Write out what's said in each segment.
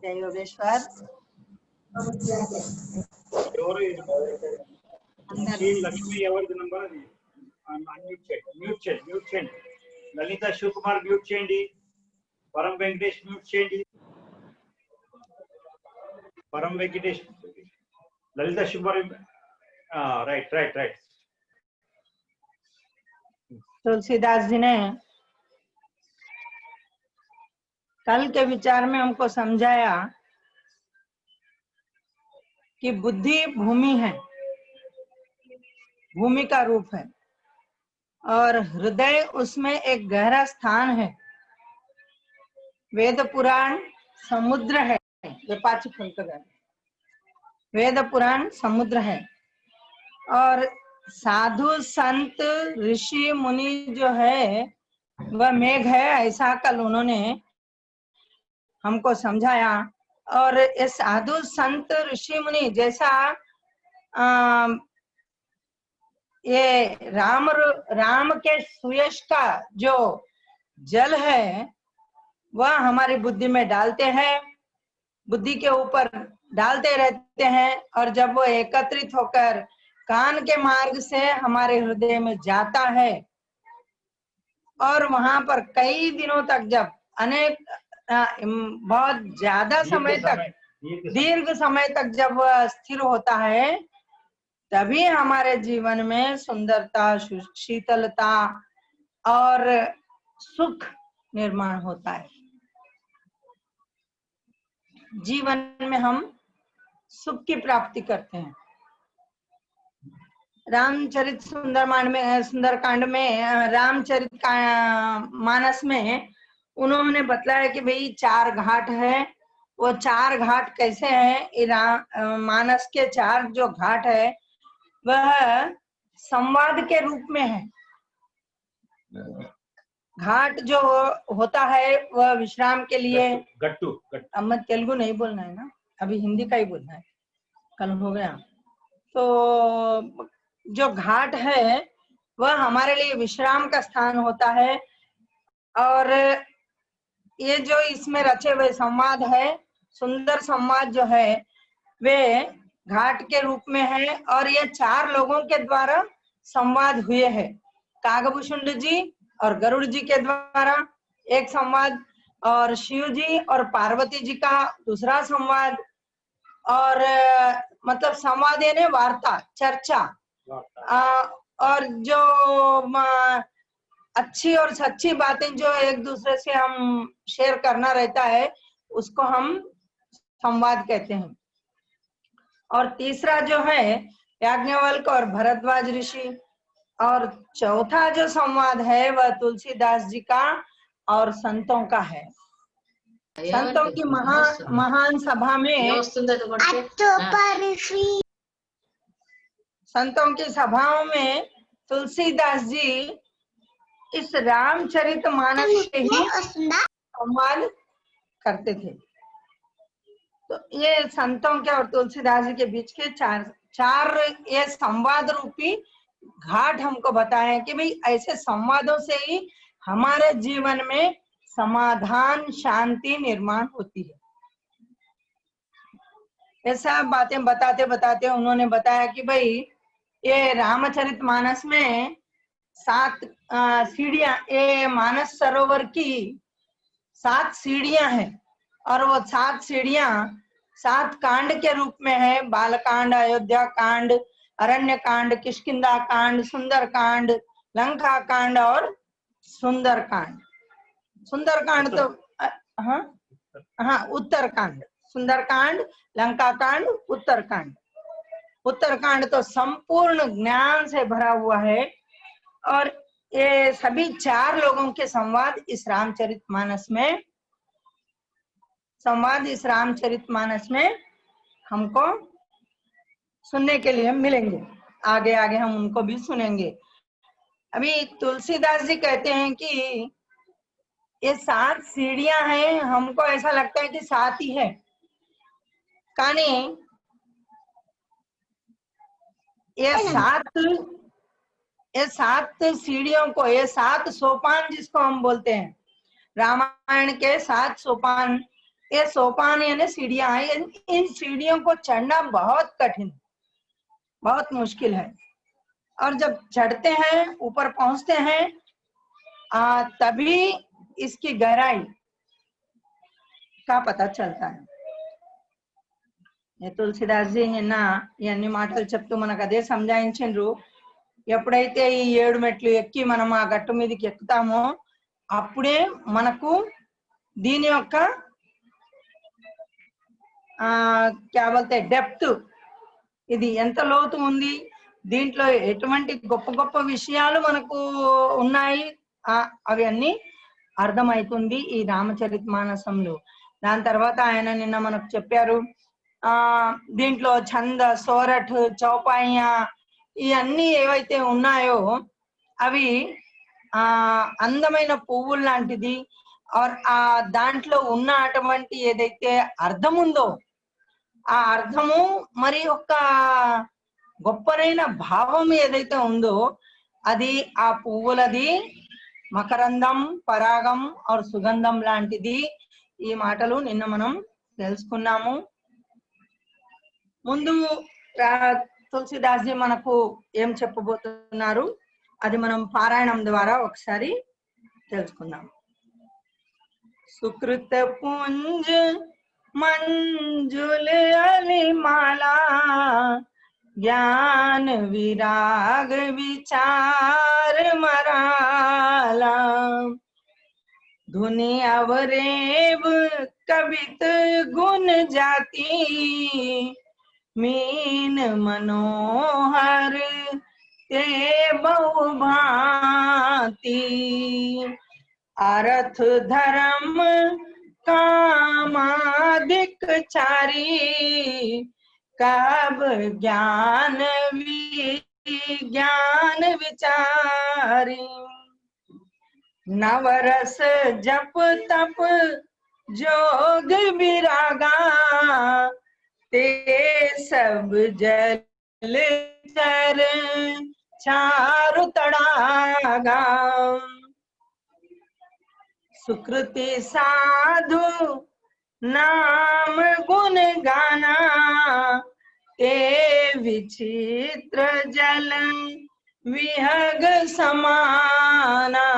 जय योगेश्वर లక్ష్మి ఎవరిది నంబర్ అది మ్యూట్ చేయండి లలిత శివకుమార్ మ్యూట్ చేయండి పరం వెంకటేష్ మ్యూట్ చేయండి పరం వెంకటేష్ ललिता शिवकुमार राइट तुलसीदास जी ने कल के विचार में हमको समझाया कि बुद्धि भूमि है, भूमि का रूप है और हृदय उसमें एक गहरा स्थान है। वेद पुराण समुद्र है, वेद पुराण समुद्र है और साधु संत ऋषि मुनि जो है वह मेघ है, ऐसा कल उन्होंने हमको समझाया। और ये साधु संत ऋषि मुनि जैसा ये राम के सुयश का जो जल है वह हमारी बुद्धि में डालते हैं, बुद्धि के ऊपर डालते रहते हैं और जब वो एकत्रित होकर कान के मार्ग से हमारे हृदय में जाता है और वहां पर कई दिनों तक जब अनेक बहुत ज्यादा समय तक दीर्घ समय तक जब वह स्थिर होता है तभी हमारे जीवन में सुंदरता, शीतलता और सुख निर्माण होता है। जीवन में हम सुख की प्राप्ति करते हैं। रामचरित सुंदरकांड में रामचरित मानस में उन्होंने बताया कि भाई 4 घाट है। वो 4 घाट कैसे हैं? मानस के 4 जो घाट है वह संवाद के रूप में है। घाट जो होता है वह विश्राम के लिए गट्टू अब तेलुगु नहीं बोलना है ना, अभी हिंदी का ही बोलना है, कल हो गया। तो जो घाट है वह हमारे लिए विश्राम का स्थान होता है और ये जो इसमें रचे हुए संवाद है, सुंदर संवाद जो है वे घाट के रूप में है और ये 4 लोगों के द्वारा संवाद हुए हैं। कागभूषुंड जी और गरुड़ जी के द्वारा एक संवाद और शिव जी और पार्वती जी का दूसरा संवाद और मतलब संवाद यानी वार्ता, चर्चा और जो अच्छी और सच्ची बातें जो एक दूसरे से हम शेयर करना रहता है उसको हम संवाद कहते हैं। और तीसरा जो है याज्ञवल्क और भरद्वाज ऋषि और चौथा जो संवाद है वह तुलसीदास जी का और संतों का है। संतों की महान सभा में संतों की सभाओं में तुलसीदास जी इस रामचरित मानस से ही संवाद करते थे। तो ये संतों के और तुलसीदास जी के बीच के चार ये संवाद रूपी घाट हमको बताए कि भाई ऐसे संवादों से ही हमारे जीवन में समाधान, शांति निर्माण होती है। ये सब बातें बताते बताते उन्होंने बताया कि भाई ये रामचरित मानस में 7 सीढ़ियां, ये मानस सरोवर की 7 सीढ़ियां हैं और वो 7 सीढ़ियां 7 कांड के रूप में है। बालकांड, अयोध्या कांड, अरण्य कांड, किष्किंधा कांड, सुंदर कांड, लंका कांड और सुंदर कांड। सुंदर कांड तो उत्तर कांड, सुंदर कांड, लंका कांड, उत्तर कांड। उत्तर कांड तो संपूर्ण ज्ञान से भरा हुआ है और ये सभी 4 लोगों के संवाद इस रामचरित मानस में हमको सुनने के लिए मिलेंगे। आगे आगे हम उनको भी सुनेंगे। अभी तुलसीदास जी कहते हैं कि ये 7 सीढ़ियां हैं। हमको ऐसा लगता है कि 7 ही है, कानी ये 7 सीढ़ियों को, ये 7 सोपान जिसको हम बोलते हैं, रामायण के 7 सोपान ये सोपान यानी सीढ़ियां हैं। इन सीढ़ियों को चढ़ना बहुत कठिन, बहुत मुश्किल है। और जब चढ़ते हैं, ऊपर पहुंचते हैं, तभी इसकी गहराई का पता चलता है। తులసిదాస్జీ నిన్న ఇవన్నీ మాటలు చెప్తూ మనకు అదే సంజాయించిండ్రు. ఎప్పుడైతే ఈ 7 మెట్లు ఎక్కి మనం ఆ గట్టు మీదకి ఎక్కుతామో అప్పుడే మనకు దీని యొక్క క్యా బోల్తే డెప్త్, ఇది ఎంత లోతు ఉంది, దీంట్లో ఎటువంటి గొప్ప గొప్ప విషయాలు మనకు ఉన్నాయి అవి అన్ని అర్థమవుతుంది ఈ రామచరితమానసంలో. దాని తర్వాత ఆయన నిన్న మనకు చెప్పారు దీంట్లో ఛంద, సోరఠ్, చౌపాయ ఇవన్నీ ఏవైతే ఉన్నాయో అవి అందమైన పువ్వులు లాంటిది. దాంట్లో ఉన్న అటువంటి ఏదైతే అర్థం ఉందో ఆ అర్థము మరి ఒక గొప్పనైన భావం ఏదైతే ఉందో అది ఆ పువ్వులది మకరందం, పరాగం और సుగంధం లాంటిది. ఈ మాటలు నిన్న మనం తెలుసుకున్నాము. ముందు తులసిదాస్జీ మనకు ఏం చెప్పబోతున్నారు అది మనం పారాయణం ద్వారా ఒకసారి తెలుసుకుందాం. సుకృత పుంజ मंजुल अलिमाला, ज्ञान विराग विचार मराला, धुनि अवरेब कवित गुण जाती, मीन मनोहर ते बहु भांति, अर्थ धर्म कामादिक चारी, कब ज्ञान विज्ञान विचारी, नवरस जप तप जोग विरागा, ते सब जल चर चारु तड़ागा, सुकृति साधु नाम गुण गाना, ते विचित्र जल विहग समाना,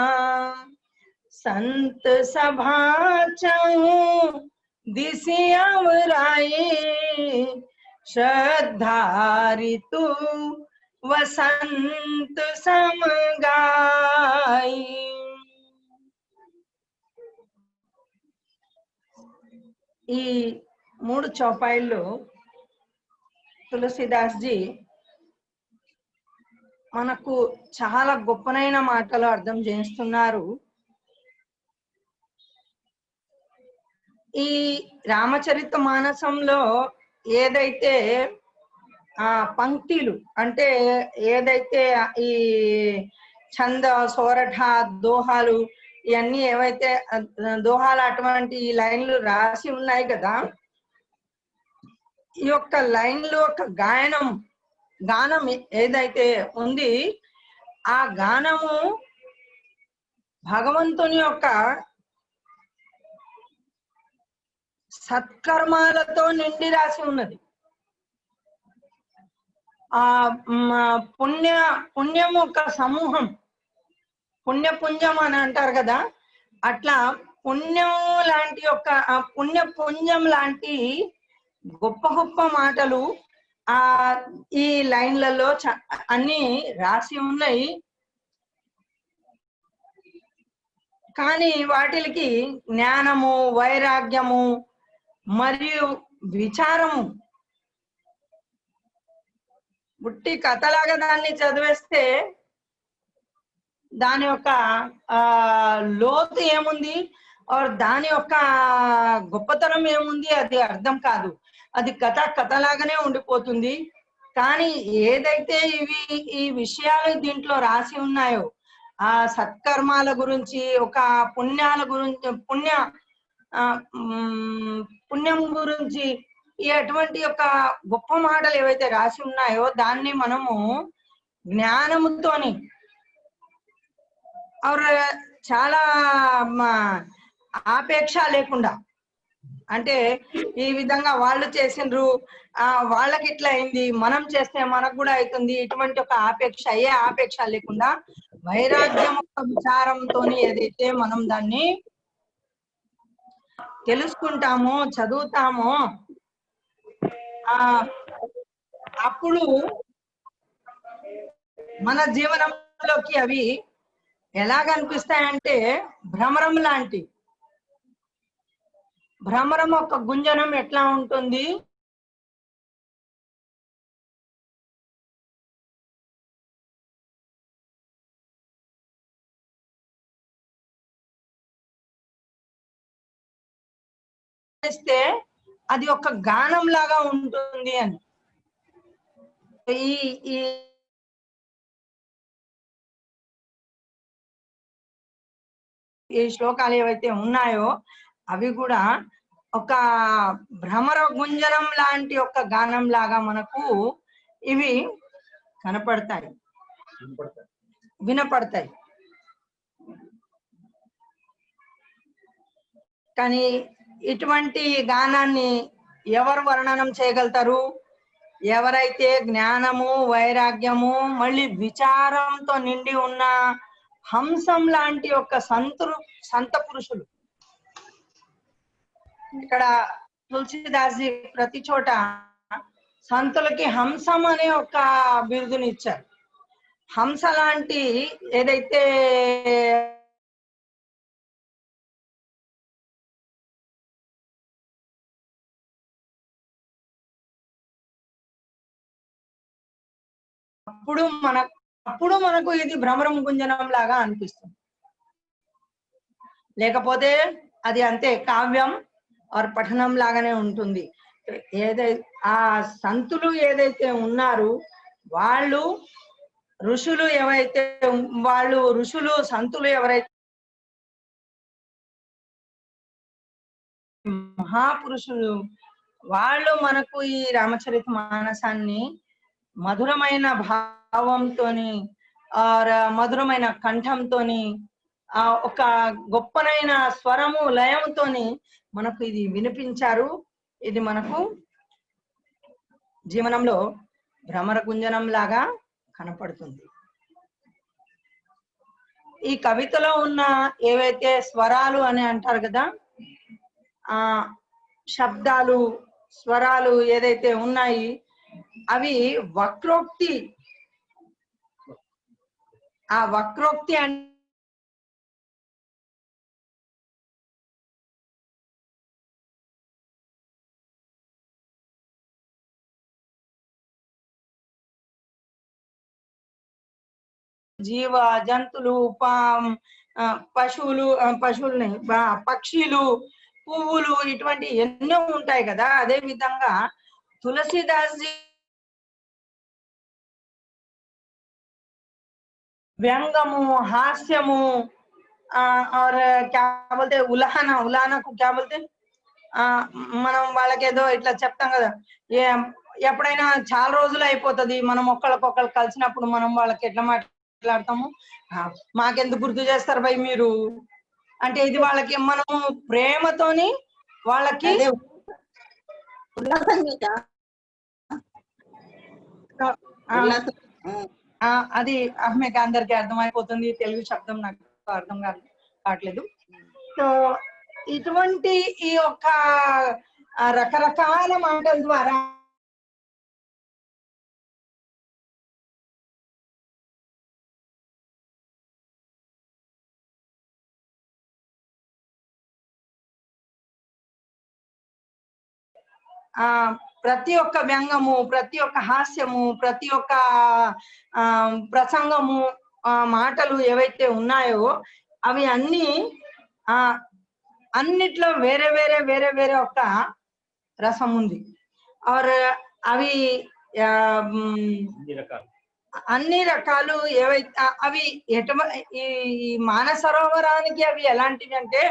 संत सभा चहु दिसियावराई, श्रद्धा ऋतु वसंत समगाई। ఈ 3 చౌపాయిల్లో తులసిదాస్జీ మనకు చాలా గొప్పనైన మాటలు అర్థం చేస్తున్నారు. ఈ రామచరిత మానసంలో ఏదైతే పంక్తిలు అంటే ఏదైతే ఈ ఛంద, సోరఠ, దోహాలు ఇవన్నీ ఏవైతే దోహాలు అటువంటి ఈ లైన్లు రాసి ఉన్నాయి కదా, ఈ యొక్క లైన్లు ఒక గానం ఏదైతే ఉంది ఆ గానము భగవంతుని యొక్క సత్కర్మాలతో నిండి రాసి ఉన్నది. పుణ్యం ఒక సమూహం, పుణ్యపుంజం అని అంటారు కదా, అట్లా పుణ్యం లాంటి పుణ్యపుంజం లాంటి గొప్ప గొప్ప మాటలు ఈ లైన్లలో అన్ని రాసి ఉన్నాయి. కానీ వాటికి జ్ఞానము, వైరాగ్యము మరియు విచారము బుట్టి కథలాగా దాన్ని చదివేస్తే దాని యొక్క లోతు ఏముంది, దాని యొక్క గొప్పతనం ఏముంది అది అర్థం కాదు. అది కథలాగానే ఉండిపోతుంది. కానీ ఏదైతే ఈ విషయాలు దీంట్లో రాసి ఉన్నాయో ఆ సత్కర్మాల గురించి, ఒక పుణ్యాల గురించి, పుణ్యం గురించి ఎటువంటి ఒక గొప్ప మాటలు ఏవైతే రాసి ఉన్నాయో దాన్ని మనము జ్ఞానముతోని చాలా ఆపేక్ష లేకుండా అంటే ఈ విధంగా వాళ్ళు చేసిండ్రు, వాళ్ళకి ఇట్లా అయింది, మనం చేస్తే మనకు కూడా అవుతుంది, ఇటువంటి ఒక ఆపేక్ష, ఏ ఆపేక్ష లేకుండా వైరాగ్యం యొక్క విచారంతో ఏదైతే మనం దాన్ని తెలుసుకుంటామో, చదువుతామో, అప్పుడు మన జీవనంలోకి అవి ఎలాగ అనిపిస్తాయంటే భ్రమరం లాంటి. భ్రమరం ఒక గుంజనం ఎట్లా ఉంటుంది, చేస్తే అది ఒక గానం లాగా ఉంటుంది అని. ఈ ఈ శ్లోకాలు ఏవైతే ఉన్నాయో అవి కూడా ఒక భ్రమర గుంజనం లాంటి ఒక గానం లాగా మనకు ఇవి కనపడతాయి, వినపడతాయి. కానీ ఇటువంటి గానాన్ని ఎవరు వర్ణనం చేయగలుగుతారు? ఎవరైతే జ్ఞానము, వైరాగ్యము, మళ్ళీ విచారంతో నిండి ఉన్న హంసం లాంటి ఒక సంత పురుషులు. ఇక్కడ తులసిదాస్ ప్రతి చోట సంతులకి హంసం అనే ఒక బిరుదుని ఇచ్చారు. హంస లాంటి ఏదైతే అప్పుడు మనకు ఇది భ్రమరం గుంజనం లాగా అనిపిస్తుంది. లేకపోతే అది అంతే కావ్యం ఆర్ పఠనం లాగానే ఉంటుంది. ఆ సంతులు ఏదైతే ఉన్నారు, వాళ్ళు ఋషులు ఏవైతే, ఋషులు సంతులు ఎవరైతే మహాపురుషులు, వాళ్ళు మనకు ఈ రామచరిత మానసాన్ని మధురమైన భావంతోని, మధురమైన కంఠంతోని, ఒక గొప్పనైన స్వరము లయంతోని మనకు ఇది వినిపించారు. ఇది మనకు జీవనంలో భ్రమర గుంజనం లాగా కనపడుతుంది. ఈ కవితలో ఉన్న ఏవైతే స్వరాలు అని అంటారు కదా, శబ్దాలు, స్వరాలు ఏదైతే ఉన్నాయి అవి వక్రోక్తి. ఆ వక్రోక్తి అంటే జీవ జంతువులు, పశువులు పక్షులు, పువ్వులు, ఇటువంటి ఎన్నో ఉంటాయి కదా. అదే విధంగా తులసిదాస్ व्यंगमु, हास्यमु, और क्या बोलते उलाहना को क्या बोलते, మనం వాళ్ళకేదో ఇట్లా చెప్తాం కదా, ఎప్పుడైనా చాలా రోజులు అయిపోతుంది మనం ఒక్కళ్ళకొక్కళ్ళు కలిసినప్పుడు మనం వాళ్ళకి ఎట్లా మాట్లాడతాము, మాకెందుకు గుర్తు చేస్తారు భయ్ మీరు అంటే, ఇది వాళ్ళకి మనము ప్రేమతోని వాళ్ళకి అది మీకు అందరికి అర్థమైపోతుంది. తెలుగు శబ్దం నాకు అర్థం కావట్లేదు. సో ఇటువంటి ఈ యొక్క రకరకాల మాటల ద్వారా ప్రతి ఒక్క వ్యంగము, ప్రతి ఒక్క హాస్యము, ప్రతి ఒక్క ప్రసంగము, మాటలు ఏవైతే ఉన్నాయో అవి అన్నిట్లో వేరే వేరే వేరే వేరే ఒక రసం ఉంది. ఆర్ అవి అన్ని రకాలు ఏవైతే అవి ఈ మానసరోవరానికి అవి ఎలాంటివి అంటే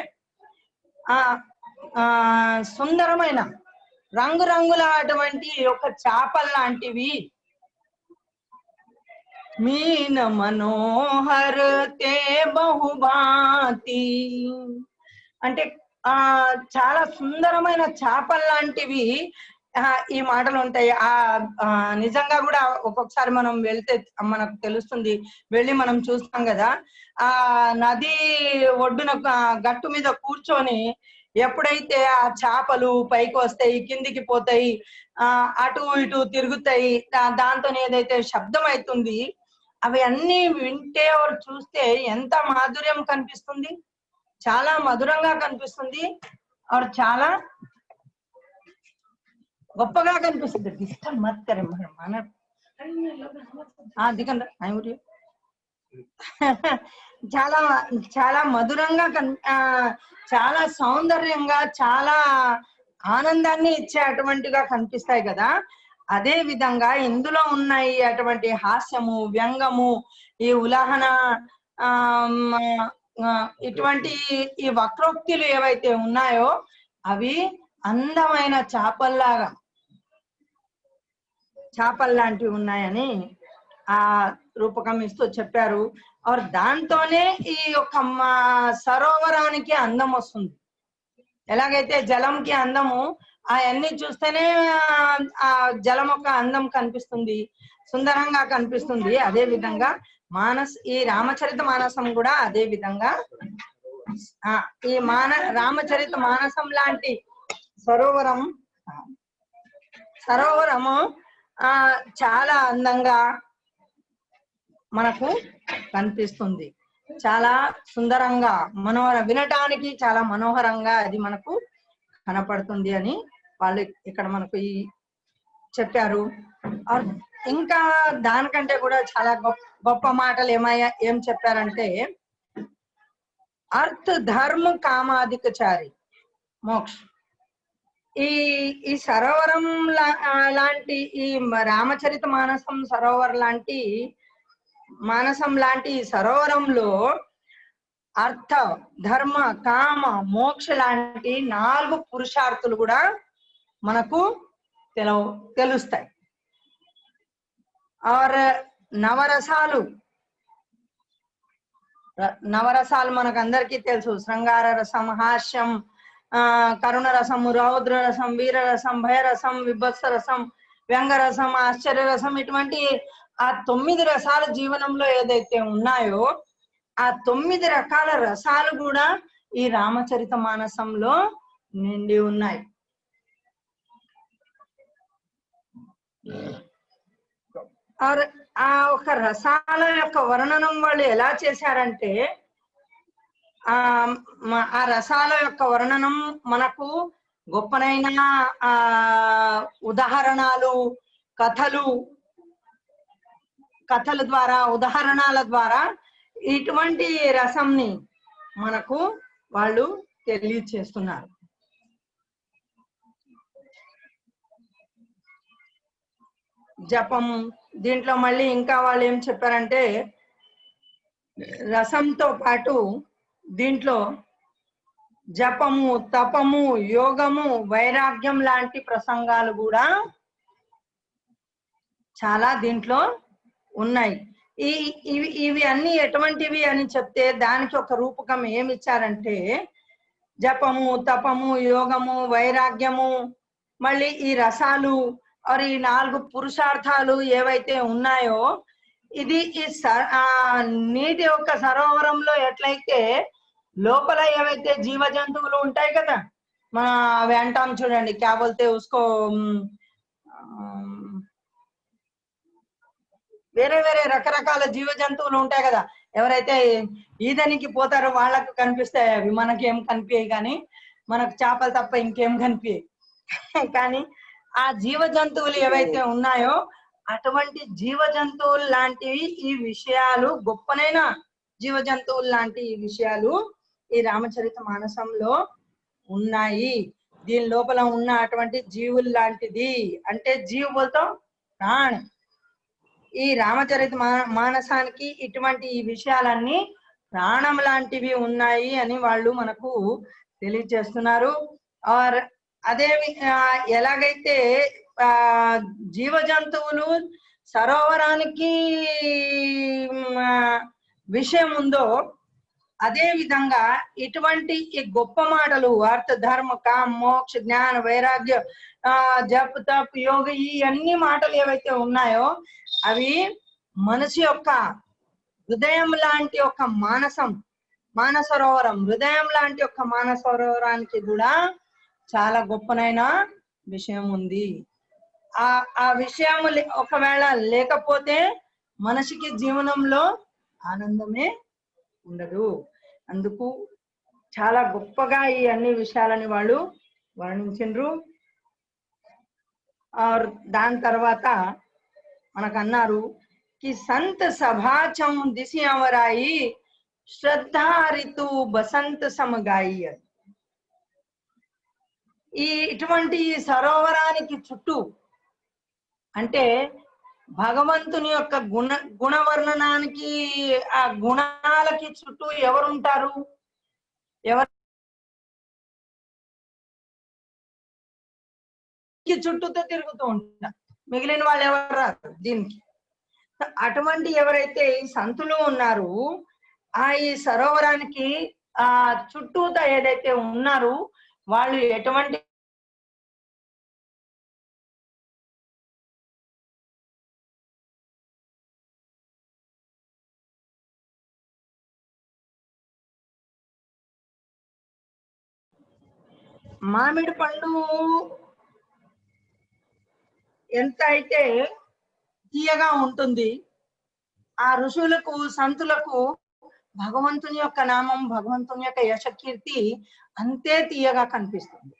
సుందరమైన రంగురంగుల అటువంటి ఒక చేపల లాంటివి. మీన మనోహర్ తే బహుభాతి అంటే చాలా సుందరమైన చేపలు లాంటివి ఈ మాటలు ఉంటాయి. నిజంగా కూడా ఒక్కొక్కసారి మనం వెళ్తే మనకు తెలుస్తుంది, వెళ్ళి మనం చూస్తాం కదా. ఆ నది ఒడ్డున గట్టు మీద కూర్చొని ఎప్పుడైతే ఆ చేపలు పైకి వస్తాయి, కిందికి పోతాయి, అటు ఇటు తిరుగుతాయి, దాంతో ఏదైతే శబ్దం అవుతుంది, అవి అన్ని వింటే చూస్తే ఎంత మాధుర్యం కనిపిస్తుంది, చాలా మధురంగా కనిపిస్తుంది, చాలా గొప్పగా కనిపిస్తుంది. డిస్టర్బ్ మత్ కరే మన దిగండి. చాలా చాలా మధురంగా చాలా సౌందర్యంగా, చాలా ఆనందాన్ని ఇచ్చే అటువంటిగా కనిపిస్తాయి కదా. అదే విధంగా ఇందులో ఉన్నాయి అటువంటి హాస్యము, వ్యంగము, ఈ ఉలాహన, ఇటువంటి ఈ వక్రోక్తులు ఏవైతే ఉన్నాయో అవి అందమైన చేపల్లాంటివి ఉన్నాయని ఆ రూపకం ఇస్తూ చెప్పారు. దాంతోనే ఈ యొక్క సరోవరానికి అందం వస్తుంది. ఎలాగైతే జలంకి అందము, అవన్నీ చూస్తేనే ఆ జలం యొక్క అందం కనిపిస్తుంది, సుందరంగా కనిపిస్తుంది. అదే విధంగా ఈ రామచరిత మానసం కూడా అదే విధంగా ఈ రామచరిత మానసం లాంటి సరోవరము చాలా అందంగా మనకు కనిపిస్తుంది, చాలా సుందరంగా వినటానికి చాలా మనోహరంగా అది మనకు కనపడుతుంది అని వాళ్ళు ఇక్కడ మనకు చెప్పారు. ఇంకా దానికంటే కూడా చాలా గొప్ప మాటలు ఏం చెప్పారంటే, అర్థ ధర్మ కామాధికచారి మోక్ష. ఈ సరోవరం లాంటి ఈ రామచరిత మానసం లాంటి సరోవరంలో అర్థ, ధర్మ, కామ, మోక్ష లాంటి 4 పురుషార్థులు కూడా మనకు తెలుస్తాయి. నవరసాలు మనకు అందరికీ తెలుసు. శృంగార రసం, హాస్యం, కరుణ రసము, రౌద్ర రసం, వీరరసం, భయరసం, విభత్స రసం, వ్యంగరసం, ఆశ్చర్య రసం, ఇటువంటి ఆ 9 రసాల జీవనంలో ఏదైతే ఉన్నాయో ఆ 9 రకాల రసాలు కూడా ఈ రామచరిత మానసంలో నిండి ఉన్నాయి. ఆ ఒక రసాల యొక్క వర్ణనం వాళ్ళు ఎలా చేశారంటే, ఆ రసాల యొక్క వర్ణనం మనకు గొప్పనైన ఉదాహరణలు, కథల ద్వారా, ఉదాహరణల ద్వారా ఇటువంటి రసంని మనకు వాళ్ళు తెలియచేస్తున్నారు. జపము, దీంట్లో మళ్ళీ ఇంకా వాళ్ళు ఏం చెప్పారంటే, రసంతో పాటు దీంట్లో జపము, తపము, యోగము, వైరాగ్యం లాంటి ప్రసంగాలు కూడా చాలా దీంట్లో ఉన్నాయి. ఇవి అన్ని ఎటువంటివి అని చెప్తే దానికి ఒక రూపకం ఏమి ఇచ్చారంటే, జపము, తపము, యోగము, వైరాగ్యము, మళ్ళీ ఈ రసాలు, ఈ 4 పురుషార్థాలు ఏవైతే ఉన్నాయో, ఇది ఈ నీటి యొక్క సరోవరంలో ఎట్లయితే లోపల ఏవైతే జీవ జంతువులు ఉంటాయి కదా, అవి అంటాం చూడండి, క్యా బోల్తే ఉస్కో, వేరే వేరే రకరకాల జీవ జంతువులు ఉంటాయి కదా, ఎవరైతే ఈదనికి పోతారో వాళ్ళకు కనిపిస్తాయి అవి, మనకేం కనిపించాయి, కానీ మనకు చేపలు తప్ప ఇంకేం కనిపించాయి. కానీ ఆ జీవ జంతువులు ఏవైతే ఉన్నాయో అటువంటి జీవ జంతువులు లాంటివి ఈ విషయాలు, గొప్పనైన జీవ జంతువులు లాంటి ఈ విషయాలు ఈ రామచరిత మానసంలో ఉన్నాయి. దీని లోపల ఉన్న అటువంటి జీవులు లాంటిది అంటే జీవులతో ప్రాణ. ఈ రామచరిత మానసానికి ఇటువంటి ఈ విషయాలన్నీ ప్రాణం లాంటివి ఉన్నాయి అని వాళ్ళు మనకు తెలియజేస్తున్నారు. అదే ఎలాగైతే జీవ జంతువులు సరోవరానికి విషయం ఉందో అదే విధంగా ఇటువంటి ఈ గొప్ప మాటలు అర్థ ధర్మ కామ మోక్ష జ్ఞాన వైరాగ్య జప్ తప్ యోగ ఈ అన్ని మాటలు ఏవైతే ఉన్నాయో అవి మనసు యొక్క హృదయం లాంటి ఒక మానసరోవరం హృదయం లాంటి ఒక మానసరోవరానికి కూడా చాలా గొప్పనైన విషయం ఉంది. ఆ విషయం ఒకవేళ లేకపోతే మనిషికి జీవనంలో ఆనందమే ఉండదు. అందుకు చాలా గొప్పగా ఈ అన్ని విషయాలని వాళ్ళు వర్ణించిండ్రు. దాని తర్వాత మనకు అన్నారు కి సంత సభాచం దిశి అవరాయి శ్రద్ధా రితు బసంత సమగాయి. ఇటువంటి సరోవరానికి చుట్టూ అంటే భగవంతుని యొక్క గుణవర్ణనానికి ఆ గుణాలకి చుట్టూ ఎవరుంటారు? ఎవరికి చుట్టూతో తిరుగుతూ ఉంటారు, మిగిలిన వాళ్ళు ఎవరు రారు దీనికి. అటువంటి ఎవరైతే ఈ సంతులు ఉన్నారు ఈ సరోవరానికి చుట్టూతో ఏదైతే ఉన్నారు వాళ్ళు ఎటువంటి మామిడి పండు ఎంత అయితే తీయగా ఉంటుంది, ఆ ఋషులకు సంతులకు భగవంతుని యొక్క నామం భగవంతుని యొక్క యశకీర్తి అంతే తీయగా అనిపిస్తుంది.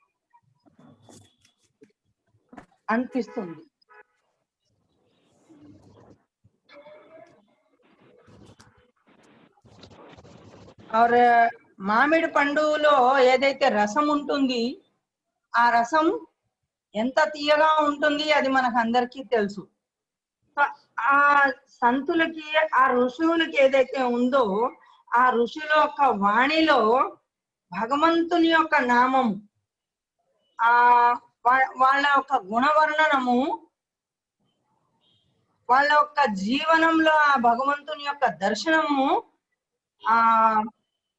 మామిడి పండులో ఏదైతే రసం ఉంటుంది ఆ రసం ఎంత తీయగా ఉంటుంది అది మనకు అందరికీ తెలుసు. ఆ సంతులకి ఆ ఋషువులకి ఏదైతే ఉందో ఆ ఋషుల యొక్క వాణిలో భగవంతుని యొక్క నామం వాళ్ళ యొక్క గుణవర్ణనము వాళ్ళ యొక్క జీవనంలో ఆ భగవంతుని యొక్క దర్శనము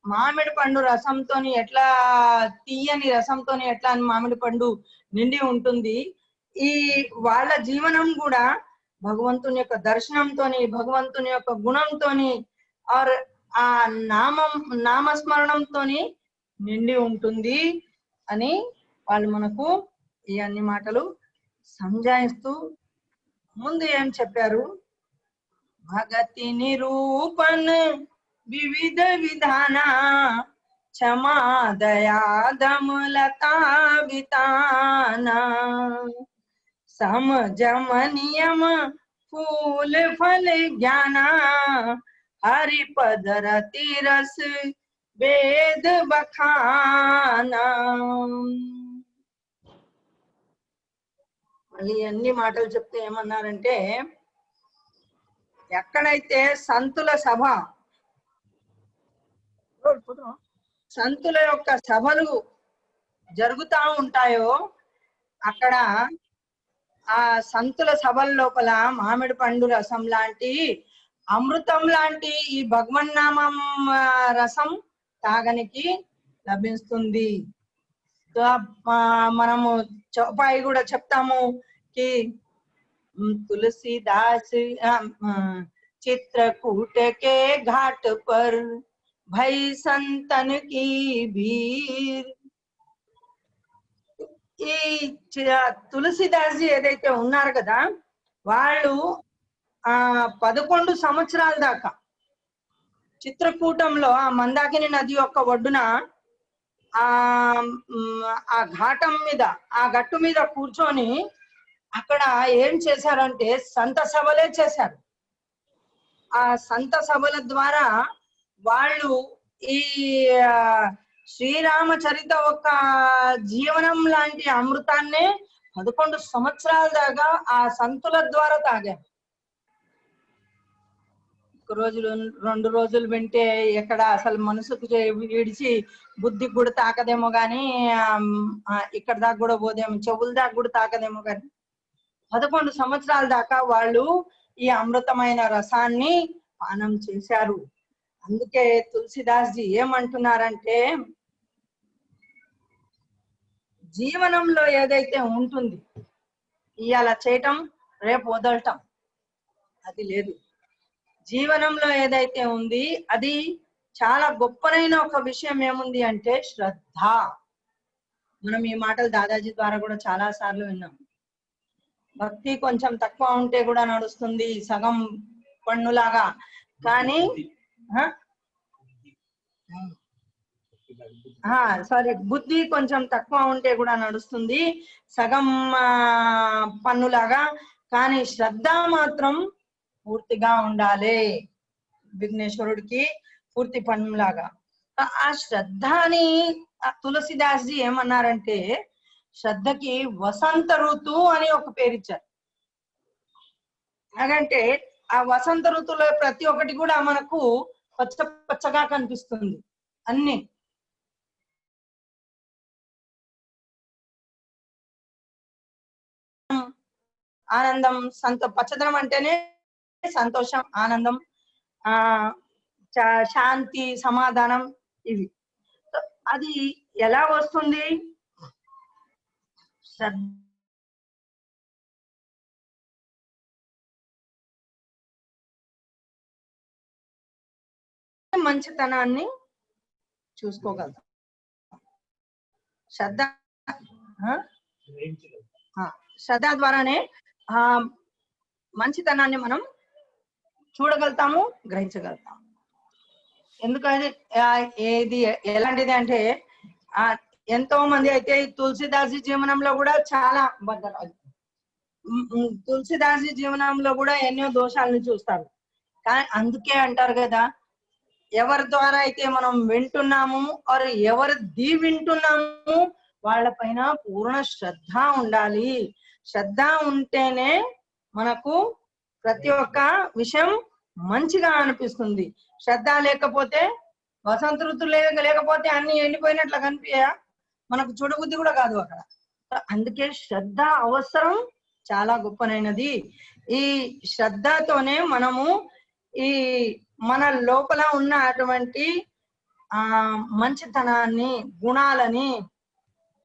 మామిడి పండు రసంతోని ఎట్లా తీయని రసంతోని ఎట్లా అని మామిడి పండు నిండి ఉంటుంది. వాళ్ళ జీవనం కూడా భగవంతుని యొక్క దర్శనంతోని భగవంతుని యొక్క గుణంతోని ఆ నామస్మరణంతోని నిండి ఉంటుంది అని వాళ్ళు మనకు ఈ అన్ని మాటలు సంజాయిస్తూ ముందు ఏం చెప్పారు? భగతి నిరూపణ వివిధ విధాన क्षमा दया दमलता विताना समझम नियम फूल फल ज्ञाना हरिपद रति रस वेद बखाना. మళ్ళీ అన్ని మాటలు చెప్తే ఏమన్నారంటే, ఎక్కడైతే సంతుల సభ సంతుల యొక్క సభలు జరుగుతా ఉంటాయో అక్కడ ఆ సంతుల సభల లోపల మామిడి పండు రసం లాంటి అమృతం లాంటి ఈ భగవన్నామం రసం తాగనికి లభిస్తుంది. మనము చౌపాయి కూడా చెప్తాము కి तुलसीदास चित्रकूट के घाट पर भई संतन की भीड़. ఈ తులసిదాస్ ఏదైతే ఉన్నారు కదా వాళ్ళు 11 సంవత్సరాల దాకా చిత్రకూటంలో ఆ మందాకిని నది యొక్క ఒడ్డున ఆ ఘాటం మీద ఆ గట్టు మీద కూర్చొని అక్కడ ఏం చేశారంటే సంత సభలే చేశారు. ఆ సంత సభల ద్వారా వాళ్ళు ఈ శ్రీరామచరిత ఒక జీవనం లాంటి అమృతాన్ని 11 సంవత్సరాల దాకా ఆ సంతుల ద్వారా తాగారు. 1 రోజు 2 రోజులు వింటే ఎక్కడ అసలు మనసుకు విడిచి బుద్ధికి కూడా తాకదేమో గాని ఇక్కడ దాకా కూడా పోదేమో, చెవుల దాకా కూడా తాకదేమో గాని 11 సంవత్సరాల దాకా వాళ్ళు ఈ అమృతమైన రసాన్ని పానం చేశారు. అందుకే తులసిదాస్ జీ ఏమంటున్నారంటే జీవనంలో ఏదైతే ఉంటుంది ఇవాళ చేయటం రేపు వదలటం అది లేదు. జీవనంలో ఏదైతే ఉంది అది చాలా గొప్పనైన ఒక విషయం ఏముంది అంటే శ్రద్ధ. మనం ఈ మాటలు దాదాజీ ద్వారా కూడా చాలా సార్లు విన్నాం. భక్తి కొంచెం తక్కువ ఉంటే కూడా నడుస్తుంది సగం పన్నులాగా, కానీ సారీ బుద్ధి కొంచెం తక్కువ ఉంటే కూడా నడుస్తుంది సగం పన్నులాగా, కానీ శ్రద్ధ మాత్రం పూర్తిగా ఉండాలి విఘ్నేశ్వరుడికి పూర్తి పన్నులాగా. ఆ శ్రద్ధని తులసిదాస్ జీ ఏమన్నారంటే శ్రద్ధకి వసంత ఋతువు అని ఒక పేరు ఇచ్చారు. ఎందుకంటే ఆ వసంత ఋతువులో ప్రతి ఒక్కటి కూడా మనకు పచ్చ పచ్చగా కనిపిస్తుంది. అన్ని ఆనందం పచ్చదనం అంటేనే సంతోషం, ఆనందం, శాంతి, సమాధానం ఇవి. అది ఎలా వస్తుంది? మంచితనాన్ని చూసుకోగలుగుతాం. శ్రద్ధ ద్వారానే మంచితనాన్ని మనం చూడగలుగుతాము, గ్రహించగలుగుతాం. ఎందుకంటే ఏది ఎలాంటిది అంటే ఎంతో మంది అయితే తులసిదాస్ జీవనంలో కూడా చాలా తులసిదాస్ జీవనంలో కూడా ఎన్నో దోషాలను చూస్తారు. కానీ అందుకే అంటారు కదా, ఎవరి ద్వారా అయితే మనం వింటున్నాము ఆర్ ఎవరిది వింటున్నాము వాళ్ళ పైన పూర్ణ శ్రద్ధ ఉండాలి. శ్రద్ధ ఉంటేనే మనకు ప్రతి ఒక్క విషయం మంచిగా అనిపిస్తుంది. శ్రద్ధ లేకపోతే వసంత ఋతువు లేకపోతే అన్ని ఎండిపోయినట్లు కనిపించా, మనకు చూడబుద్ధి కూడా కాదు అక్కడ. అందుకే శ్రద్ధ అవసరం, చాలా గొప్పనైనది. ఈ శ్రద్ధతోనే మనము ఈ మన లోపల ఉన్న అటువంటి మంచితనాన్ని, గుణాలని,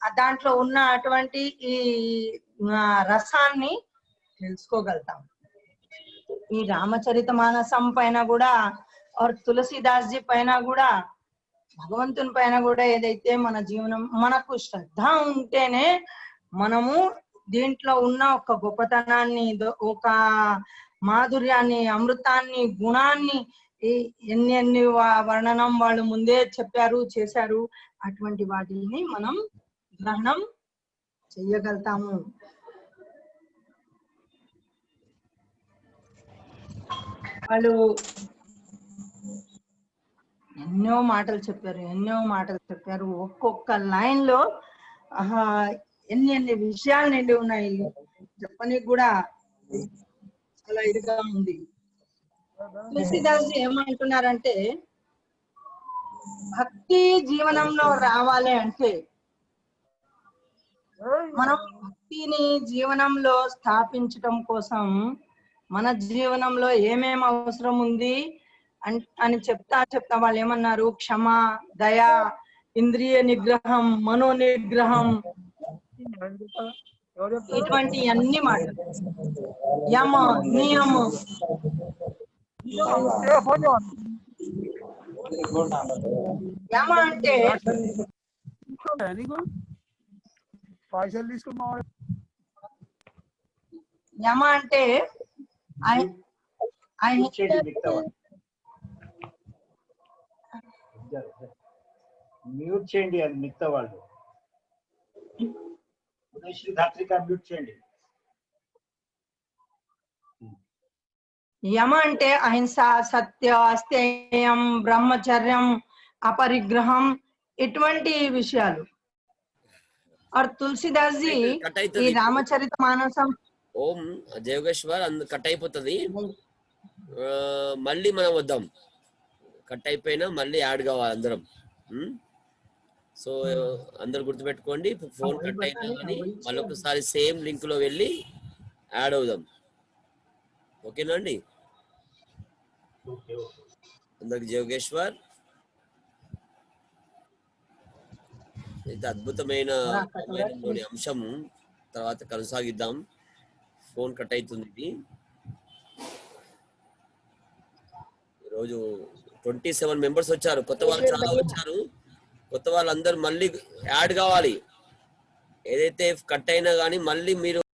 దాంట్లో ఉన్న అటువంటి ఈ రసాన్ని తెలుసుకోగలుగుతాం. ఈ రామచరిత మానసం పైన కూడా తులసిదాస్ జీ పైన కూడా, భగవంతుని పైన కూడా ఏదైతే మన జీవనం, మనకు శ్రద్ధ ఉంటేనే మనము దీంట్లో ఉన్న ఒక గొప్పతనాన్ని, ఒక మాధుర్యాన్ని, అమృతాన్ని, గుణాన్ని, ఎన్ని వర్ణనం వాళ్ళు ముందే చెప్పారు, చేశారు, అటువంటి వాటిని మనం గ్రహణం చెయ్యగలుగుతాము. వాళ్ళు ఎన్నో మాటలు చెప్పారు. ఒక్కొక్క లైన్ లో ఎన్ని విషయాలు నిండి ఉన్నాయి. చెప్పని కూడా చాలా ఇదిగా ఉంది. తులసిదాస్ ఏమంటున్నారంటే భక్తి జీవనంలో రావాలి అంటే మనం భక్తిని జీవనంలో స్థాపించటం కోసం మన జీవనంలో ఏమేమి అవసరం ఉంది అని చెప్తా వాళ్ళు ఏమన్నారు? క్షమ, దయ, ఇంద్రియ నిగ్రహం, మనో నిగ్రహం, ఇటువంటి అన్ని మాటలు. యమ, నియమ, యమ అంటే యమ అంటే మ్యూట్ చేయండి, అది మిగతా వాళ్ళు. మ్యూట్ చేయండి. యమ అంటే అహింస, సత్య, అస్థేయం, బ్రహ్మచర్యం, అపరిగ్రహం, ఇటువంటి విషయాలు. और तुलसीदास जी ఈ రామచరిత మానసం ఓం దేవగేశ్వర్ కట్ అయిపోతుంది. మళ్ళీ మనం వద్దాం, కట్ అయిపోయినా మళ్ళీ యాడ్ కావాలి అందరం. సో అందరు గుర్తుపెట్టుకోండి, ఫోన్ కట్ అయినా కానీ మళ్ళీ ఒకసారి సేమ్ లింక్ లో వెళ్ళి యాడ్ అవుదాం. ఓకేనా అండి? అందరికి జయోగేశ్వర్. ఇంత అద్భుతమైన రామాయణంలోని అంశం తర్వాత కొనసాగిద్దాం. ఫోన్ కట్ అవుతుంది. ఇది ఈరోజు 27 మెంబర్స్ వచ్చారు. కొత్త వాళ్ళు చాలా వచ్చారు. కొత్త వాళ్ళందరూ మళ్ళీ యాడ్ కావాలి. ఏదైతే కట్ అయినా కానీ మళ్ళీ మీరు